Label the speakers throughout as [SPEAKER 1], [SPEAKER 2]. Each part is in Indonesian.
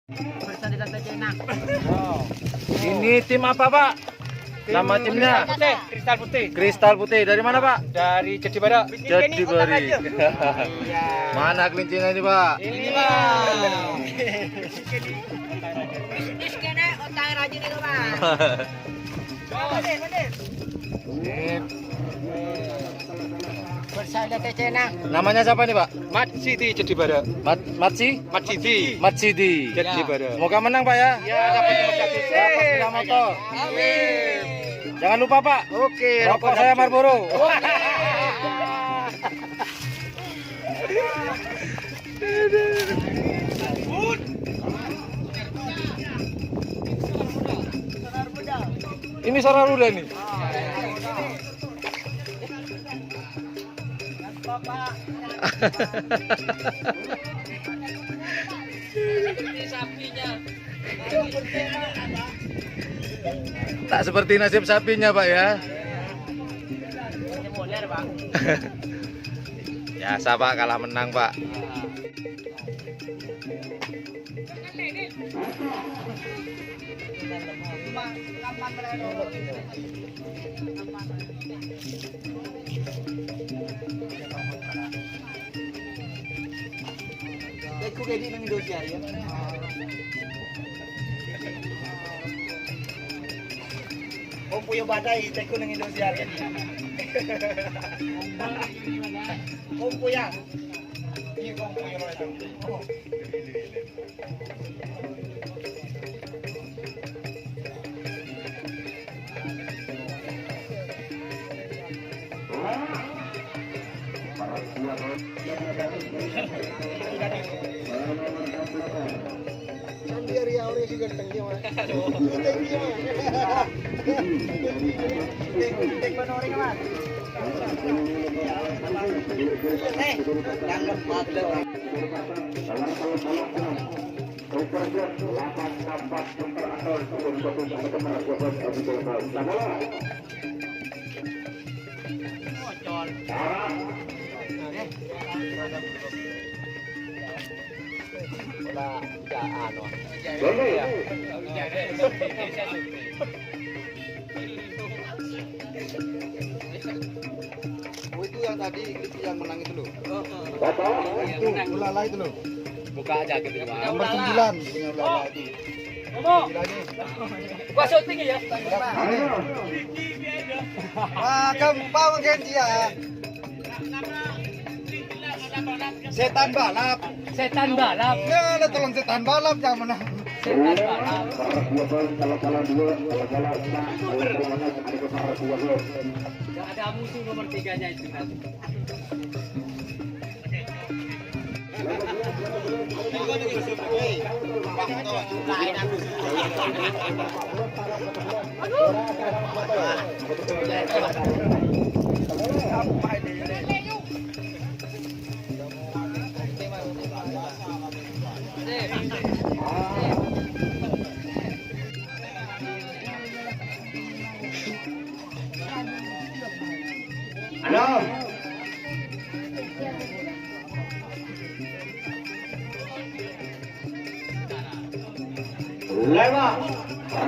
[SPEAKER 1] Bersanding Cina.
[SPEAKER 2] Oh. Ini tim apa, Pak? Nama timnya?
[SPEAKER 3] Putih, Kristal Putih.
[SPEAKER 2] Kristal Putih. Dari mana, Pak?
[SPEAKER 3] Dari Jatibara.
[SPEAKER 2] Jatibari. Mana kelincinya ini, Pak?
[SPEAKER 3] Ini, Pak.
[SPEAKER 1] Ini kene otak rajin itu, Pak.
[SPEAKER 2] Ini
[SPEAKER 1] Bersanding Cina.
[SPEAKER 2] namanya siapa nih, Pak?
[SPEAKER 3] Mat Siti Jatibara.
[SPEAKER 2] Matsi?
[SPEAKER 3] Mat Siti
[SPEAKER 2] Matsidi.
[SPEAKER 3] Jatibara.
[SPEAKER 2] Semoga menang, Pak ya.
[SPEAKER 3] Ya, dapat nomor satu.
[SPEAKER 2] Dapat sepeda motor.
[SPEAKER 3] Amin.
[SPEAKER 2] Jangan lupa, Pak.
[SPEAKER 3] Oke,
[SPEAKER 2] Rokok saya Marlboro. Ini Sararuda nih. Tak seperti nasib sapinya, Pak ya. Biasa, Pak, kalah menang, Pak.
[SPEAKER 1] Aku jadi nang Indonesia ya. Om punya badai, teku nang Indonesia kan. Om punya. Iya, om punya lo itu. Biar ya orang sih ganteng dia mah. Tek panoreng mas. Jangan padel. Oh itu yang tadi itu yang menang itu loh. Itu ulala itu loh.
[SPEAKER 3] Buka aja gitu, Pak.
[SPEAKER 1] Nomor 9 punya ulala itu.
[SPEAKER 3] Gua syuting ya.
[SPEAKER 1] Wah, gampang kan dia. Setan balap.
[SPEAKER 3] Setan balap.
[SPEAKER 1] Ya, ada tolong setan balap yang menang.
[SPEAKER 3] Setan balap. Gak ada musuh nomor 3-nya itu.
[SPEAKER 4] Halo. Lewat.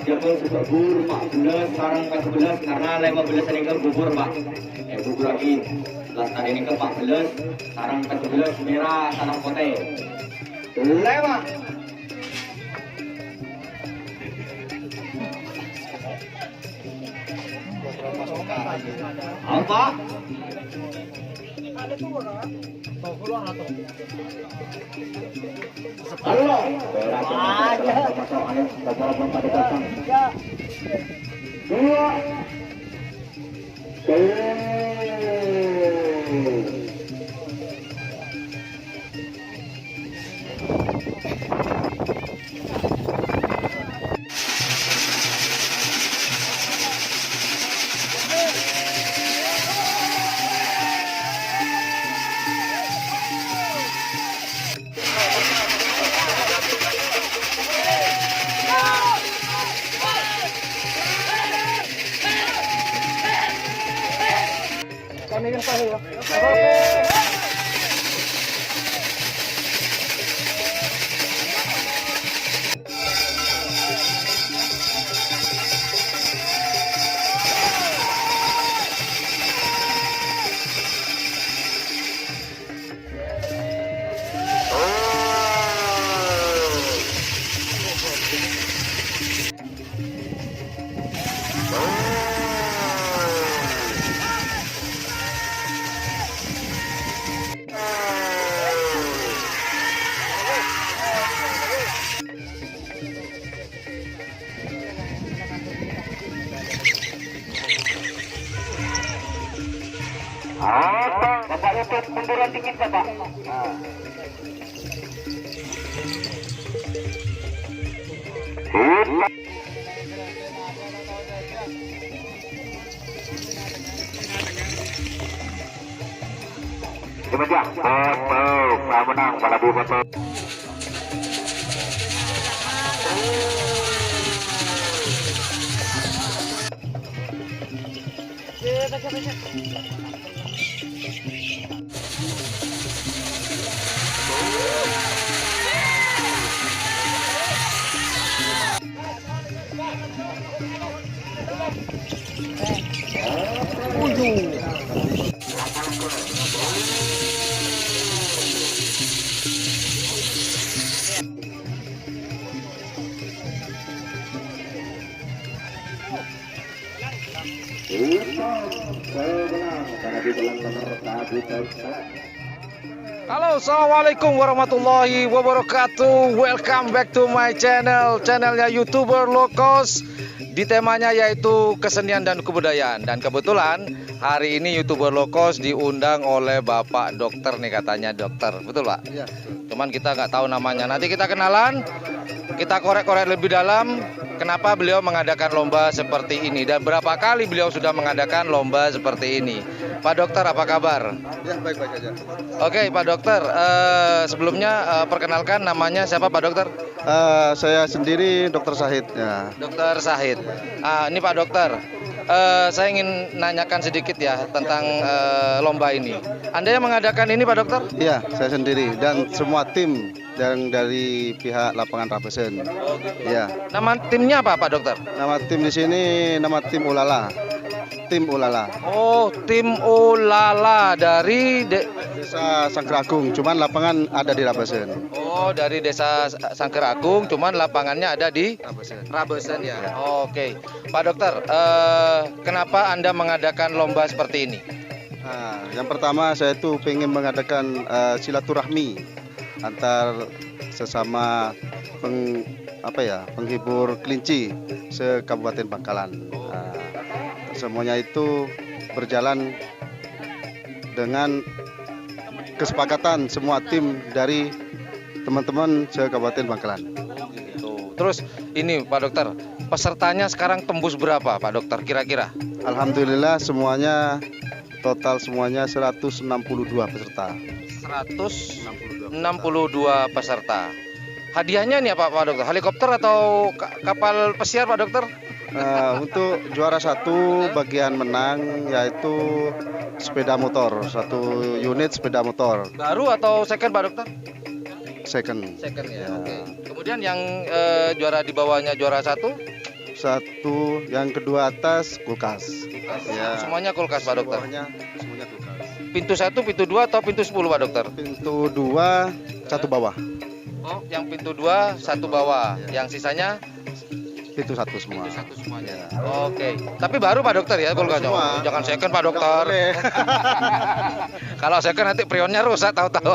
[SPEAKER 4] Jempol super bur 14 sekarang ke 11 karena 15 ini ke bubur, Pak. Bubur lagi. Setelah tadi ini ke 14 sekarang ke 11 merah tanam kote. Lewat. Apa? Halo. Dua. Bapak YouTube munduran dikit Bapak. Gimana? Betul, menang pada betul.
[SPEAKER 2] Halo, assalamualaikum warahmatullahi wabarakatuh. Welcome back to my channel, channelnya YouTuber Low Cost. Di temanya yaitu kesenian dan kebudayaan. Dan kebetulan hari ini YouTuber Low Cost diundang oleh Bapak Dokter nih, katanya dokter, betul Pak?
[SPEAKER 1] Iya.
[SPEAKER 2] Cuman kita nggak tahu namanya. Nanti kita kenalan, kita korek-korek lebih dalam. Kenapa beliau mengadakan lomba seperti ini dan berapa kali beliau sudah mengadakan lomba seperti ini. Pak Dokter, apa kabar?
[SPEAKER 1] Ya, baik-baik aja.
[SPEAKER 2] Oke, Pak Dokter, sebelumnya perkenalkan namanya siapa Pak Dokter?
[SPEAKER 1] Saya sendiri Dokter Sahid. Ya.
[SPEAKER 2] Dokter Sahid. Ini Pak Dokter, saya ingin nanyakan sedikit ya tentang lomba ini. Anda yang mengadakan ini Pak Dokter?
[SPEAKER 1] Iya, saya sendiri dan semua tim dari pihak lapangan Rabesen. Iya.
[SPEAKER 2] Nama timnya apa Pak Dokter?
[SPEAKER 1] Nama tim di sini nama tim Ulala. Tim Ulala.
[SPEAKER 2] Oh, tim Ulala dari
[SPEAKER 1] Desa Sangkeragung, cuman lapangan ada di Rabesen.
[SPEAKER 2] Oh, dari Desa Sangkeragung, cuman lapangannya ada di
[SPEAKER 1] Rabesen.
[SPEAKER 2] Rabesen ya. Oke. Pak Dokter, kenapa Anda mengadakan lomba seperti ini?
[SPEAKER 1] Nah, yang pertama saya tuh pengen mengadakan silaturahmi antar sesama penghibur kelinci se-Kabupaten Bangkalan. Nah, semuanya itu berjalan dengan kesepakatan semua tim dari teman-teman se-Kabupaten Bangkalan.
[SPEAKER 2] Terus ini Pak Dokter, pesertanya sekarang tembus berapa Pak Dokter kira-kira?
[SPEAKER 1] Alhamdulillah semuanya total semuanya 162 peserta.
[SPEAKER 2] 162 peserta. Hadiahnya nih apa Pak Dokter? Helikopter atau kapal pesiar Pak Dokter?
[SPEAKER 1] Untuk juara satu bagian menang yaitu sepeda motor, 1 unit sepeda motor.
[SPEAKER 2] Baru atau second Pak Dokter?
[SPEAKER 1] Second.
[SPEAKER 2] Second ya.
[SPEAKER 1] Ya.
[SPEAKER 2] Oke. Kemudian yang juara di bawahnya juara satu?
[SPEAKER 1] Satu, yang kedua atas kulkas. Ya.
[SPEAKER 2] Semuanya kulkas Pak Dokter.
[SPEAKER 1] Semuanya kulkas.
[SPEAKER 2] Pintu 1, pintu 2 atau pintu 10 Pak Dokter?
[SPEAKER 1] Pintu 2, 1 bawah.
[SPEAKER 2] Oh, yang pintu 2, 1 bawah. Yang sisanya
[SPEAKER 1] Pintu 1 semua.
[SPEAKER 2] pintu 1 semuanya. Oke. Tapi baru Pak Dokter ya kulkasnya.
[SPEAKER 1] semua.
[SPEAKER 2] Jangan second Pak Dokter. Kalau second nanti prionnya rusak tahu-tahu.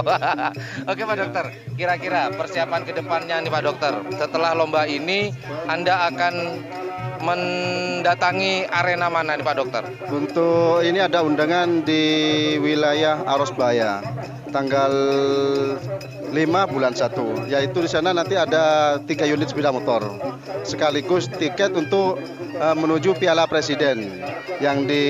[SPEAKER 2] Oke Pak Dokter. Kira-kira persiapan ke depannya nih Pak Dokter. Setelah lomba ini Anda akan mendatangi arena mana nih Pak Dokter?
[SPEAKER 1] Untuk ini ada undangan di wilayah Arosbaya tanggal 5 bulan 1, yaitu di sana nanti ada 3 unit sepeda motor sekaligus tiket untuk menuju Piala Presiden yang di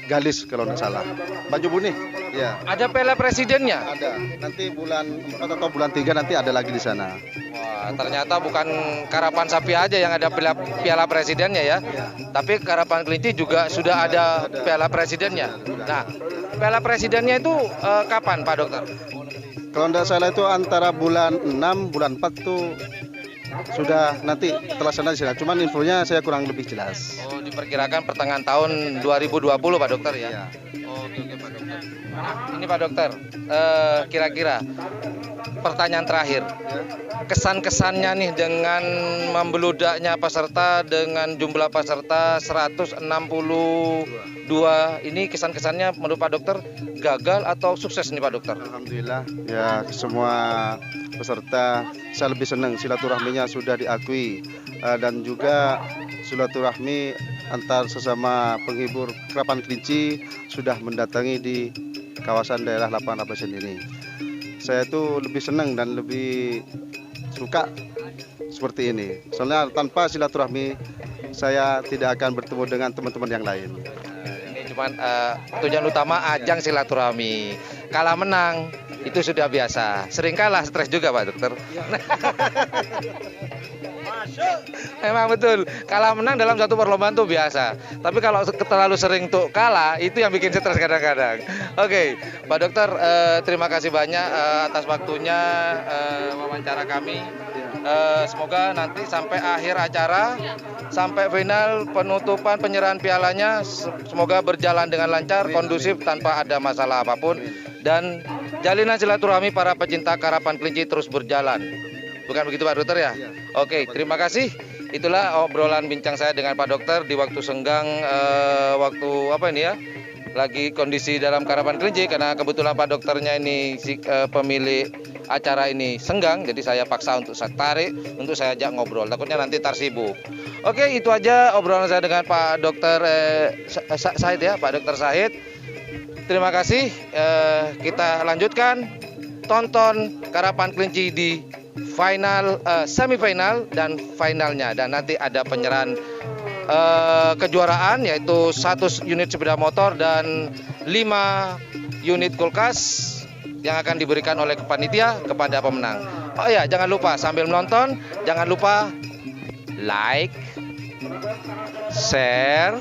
[SPEAKER 1] Galis kalau tidak salah. Baju Bunih, ya.
[SPEAKER 2] Ada Piala Presidennya?
[SPEAKER 1] Ada. Nanti bulan 4 atau bulan 3 nanti ada lagi di sana.
[SPEAKER 2] Wah, ternyata bukan karapan sapi aja yang ada Piala Presidennya ya. Tapi karapan kelinci juga sudah ada Piala Presidennya. Nah, Piala Presidennya itu kapan Pak Dokter?
[SPEAKER 1] Kalau tidak salah itu antara bulan 6, bulan 4 tuh sudah nanti terlaksana di sana. Cuman infonya saya kurang lebih jelas.
[SPEAKER 2] Oh, diperkirakan pertengahan tahun 2020 Pak Dokter ya?
[SPEAKER 1] Ya.
[SPEAKER 2] Oke Pak Dokter. Ini Pak Dokter, kira-kira pertanyaan terakhir. Kesan-kesannya nih dengan membeludaknya peserta dengan jumlah peserta 162. Ini kesan-kesannya menurut Pak Dokter gagal atau sukses nih Pak Dokter?
[SPEAKER 1] Alhamdulillah ya, semua peserta saya lebih senang silaturahminya sudah diakui dan juga silaturahmi antar sesama penghibur Kerapan Kelinci sudah mendatangi di kawasan daerah lapangan Abasan ini. Saya itu lebih senang dan lebih suka seperti ini. Soalnya tanpa silaturahmi saya tidak akan bertemu dengan teman-teman yang lain.
[SPEAKER 2] Ini cuman tujuan utama ajang silaturahmi. Kalah menang itu sudah biasa. Sering kalah stres juga Pak Dokter. Memang betul. Kalah menang dalam satu perlombaan itu biasa. Tapi kalau terlalu sering untuk kalah itu yang bikin stres kadang-kadang. Oke, Pak Dokter, terima kasih banyak atas waktunya wawancara kami. Semoga nanti sampai akhir acara, sampai final penutupan penyerahan pialanya, semoga berjalan dengan lancar, kondusif tanpa ada masalah apapun, dan jalinan silaturahmi para pecinta Karapan Kelinci terus berjalan. Bukan begitu Pak Dokter ya? Oke, terima kasih. Itulah obrolan bincang saya dengan Pak Dokter di waktu senggang, waktu apa ini ya? Lagi kondisi dalam Karapan Kelinci, karena kebetulan Pak Dokternya ini pemilik acara ini senggang, jadi saya paksa untuk saya tarik, untuk saya ajak ngobrol. Takutnya nanti tar sibuk. Oke, itu aja obrolan saya dengan Pak Dokter Said ya, Pak Dokter Said. Terima kasih. Kita lanjutkan tonton Karapan Kelinci di final, semifinal dan finalnya, dan nanti ada penyerahan kejuaraan, yaitu 1 unit sepeda motor dan 5 unit kulkas yang akan diberikan oleh panitia kepada pemenang. Oh ya, jangan lupa sambil menonton, jangan lupa like, share,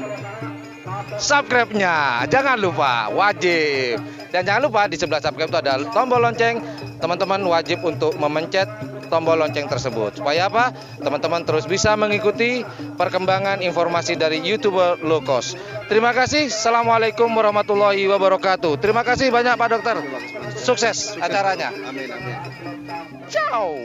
[SPEAKER 2] subscribe-nya. Jangan lupa, wajib. Dan jangan lupa di sebelah subscribe itu ada tombol lonceng. Teman-teman wajib untuk memencet tombol lonceng tersebut. Supaya apa? Teman-teman terus bisa mengikuti perkembangan informasi dari YouTuber low cost. Terima kasih. Assalamualaikum warahmatullahi wabarakatuh. Terima kasih banyak Pak Dokter. Sukses acaranya.
[SPEAKER 1] Amin, amin.
[SPEAKER 2] Ciao.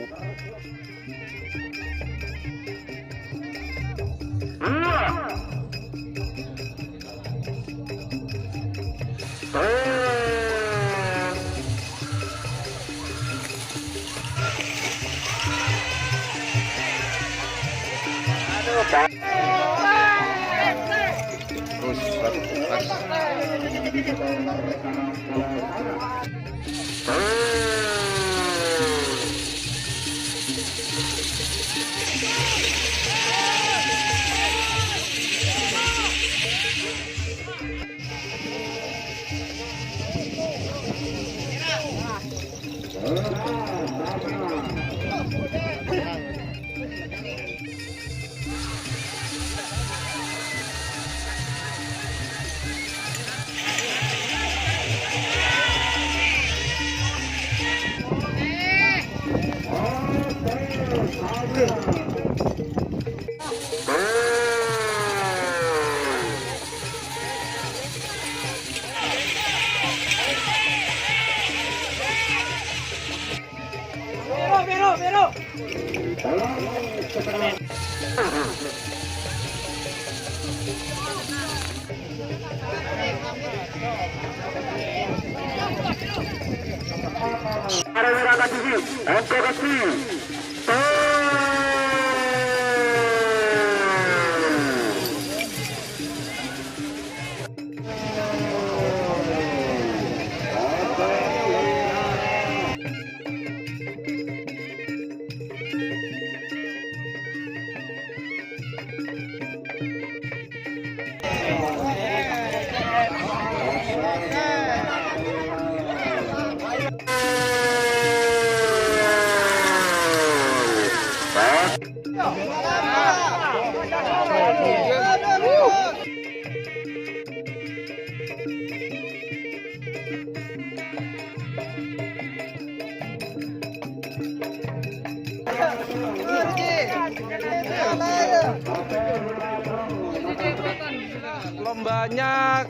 [SPEAKER 2] Lombanya,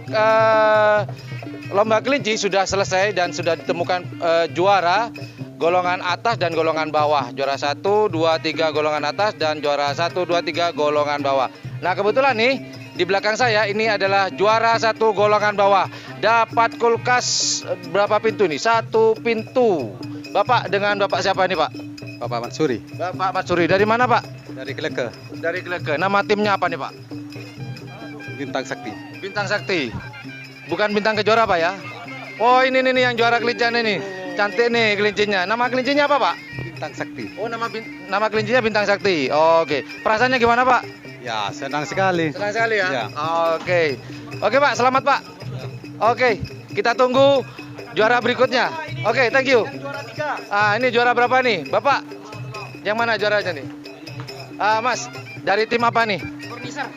[SPEAKER 2] lomba kelinci sudah selesai dan sudah ditemukan juara golongan atas dan golongan bawah. Juara 1, 2, 3 golongan atas dan juara 1, 2, 3 golongan bawah. Nah kebetulan nih di belakang saya ini adalah juara 1 golongan bawah. Dapat kulkas berapa pintu nih? 1 pintu. Bapak dengan Bapak siapa nih Pak?
[SPEAKER 5] Bapak Matsuri
[SPEAKER 2] Bapak Matsuri. Dari mana Pak?
[SPEAKER 5] dari Keleke.
[SPEAKER 2] Dari Keleke. Nama timnya apa nih Pak?
[SPEAKER 1] Bintang Sakti.
[SPEAKER 2] Bintang Sakti. Bukan Bintang Kejora Pak ya? Oh ini nih yang juara kelincian ini. Cantik nih kelincinya. Nama kelincinya apa Pak?
[SPEAKER 1] Bintang Sakti.
[SPEAKER 2] Oh nama kelincinya Bintang Sakti. Oke. Perasaannya gimana Pak?
[SPEAKER 1] Ya, senang sekali.
[SPEAKER 2] Senang sekali ya?
[SPEAKER 1] Ya.
[SPEAKER 2] Oke. Oke Pak, selamat Pak. Oke, kita tunggu juara berikutnya. Oke, thank you. Ini juara berapa nih? Bapak, yang mana juaranya nih? Mas, dari tim apa nih?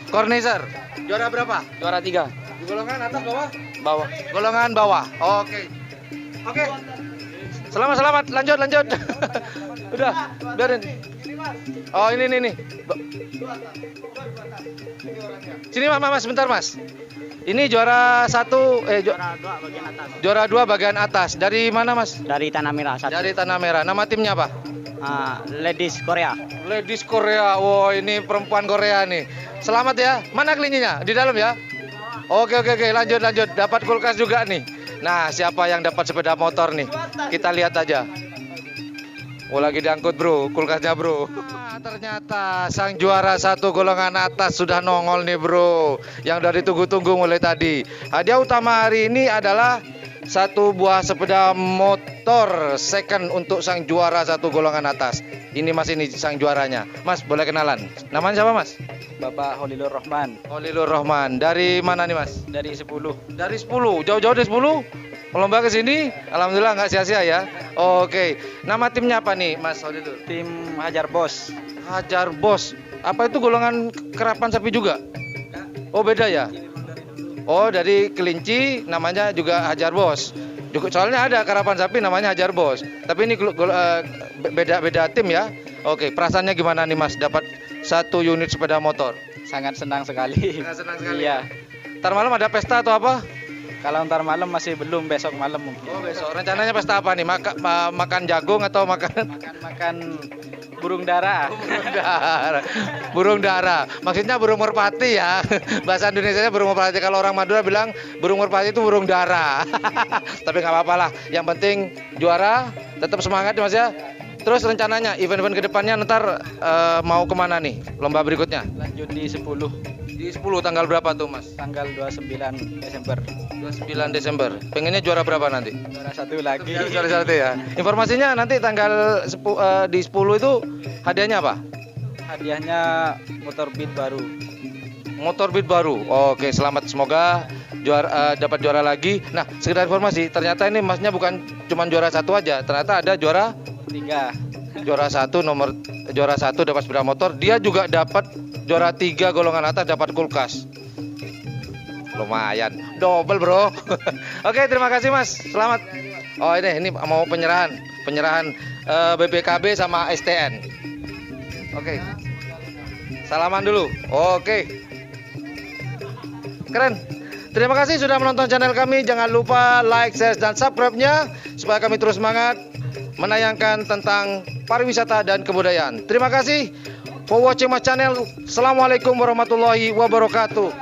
[SPEAKER 2] Corniser. Juara berapa?
[SPEAKER 3] Juara 3.
[SPEAKER 2] Di golongan atas bawah?
[SPEAKER 3] Bawah.
[SPEAKER 2] Golongan bawah. Oke. Oke. Selamat, lanjut. Udah, biarin. Oh, ini nih. Sini Mas, sebentar Mas. Ini juara 1 juara 2 bagian atas. Dari mana Mas?
[SPEAKER 3] Dari Tanah Merah.
[SPEAKER 2] Dari Tanah Merah. Nama timnya apa?
[SPEAKER 3] Ladies Korea.
[SPEAKER 2] Ladies Korea. Wow, ini perempuan Korea nih. Selamat ya. Mana kelincinya? Di dalam ya? Oke. Lanjut. Dapat kulkas juga nih. Nah, siapa yang dapat sepeda motor nih? Kita lihat aja. Oh, lagi diangkut bro, kulkasnya bro. Ternyata sang juara 1 golongan atas sudah nongol nih bro. Yang dari tunggu-tunggu mulai tadi. Hadiah utama hari ini adalah 1 buah sepeda motor second untuk sang juara 1 golongan atas. Ini Mas, ini sang juaranya. Mas, boleh kenalan? Namanya siapa Mas?
[SPEAKER 3] Bapak Holilur Rahman.
[SPEAKER 2] Holilur Rahman. Dari mana nih Mas?
[SPEAKER 3] Dari 10.
[SPEAKER 2] Dari 10. Jauh-jauh dari 10? Melomba ke sini? Alhamdulillah nggak sia-sia ya. Oke. Nama timnya apa nih Mas Holilur?
[SPEAKER 3] Tim Hajar Bos.
[SPEAKER 2] Hajar Bos. Apa itu golongan kerapan sapi juga? Oh beda ya? Oh dari kelinci namanya juga Hajar Bos. Soalnya ada karapan sapi namanya Hajar Bos. Tapi ini beda tim ya. Oke, perasaannya gimana nih Mas dapat 1 unit sepeda motor?
[SPEAKER 3] Sangat senang sekali.
[SPEAKER 2] Senang sekali.
[SPEAKER 3] Iya.
[SPEAKER 2] Ntar malam ada pesta atau apa?
[SPEAKER 3] Kalau ntar malam masih belum, besok malam mungkin.
[SPEAKER 2] Oh besok. Rencananya pesta apa nih? Makan jagung atau makan?
[SPEAKER 3] Makan burung dara.
[SPEAKER 2] Burung dara. Maksudnya burung merpati ya. Bahasa Indonesianya burung merpati. Kalau orang Madura bilang burung merpati itu burung dara. Tapi nggak apa-apa lah. Yang penting juara, tetap semangat Mas ya. Terus rencananya event-event kedepannya ntar mau kemana nih? Lomba berikutnya?
[SPEAKER 3] Lanjut di 10.
[SPEAKER 2] Di 10 tanggal berapa tuh Mas?
[SPEAKER 3] Tanggal 29 Desember.
[SPEAKER 2] 29 Desember. Pengennya juara berapa nanti?
[SPEAKER 3] Juara 1 lagi.
[SPEAKER 2] Juara 1 ya. Informasinya nanti tanggal di 10 itu hadiahnya apa?
[SPEAKER 3] Hadiahnya motor Beat baru.
[SPEAKER 2] Motor Beat baru. Oke, selamat, semoga dapat juara lagi. Nah, sekedar informasi, ternyata ini Masnya bukan cuma juara 1 aja, ternyata ada juara
[SPEAKER 3] 3.
[SPEAKER 2] Juara 1 juara 1 dapat sepeda motor, dia juga dapat juara 3 golongan atas dapat kulkas. Lumayan, double bro. Oke, terima kasih Mas, selamat. Oh ini mau penyerahan BPKB sama STN. Oke, salaman dulu. Oke, keren. Terima kasih sudah menonton channel kami. Jangan lupa like, share, dan subscribe-nya supaya kami terus semangat menayangkan tentang pariwisata dan kebudayaan. Terima kasih for watching my channel. Assalamualaikum warahmatullahi wabarakatuh.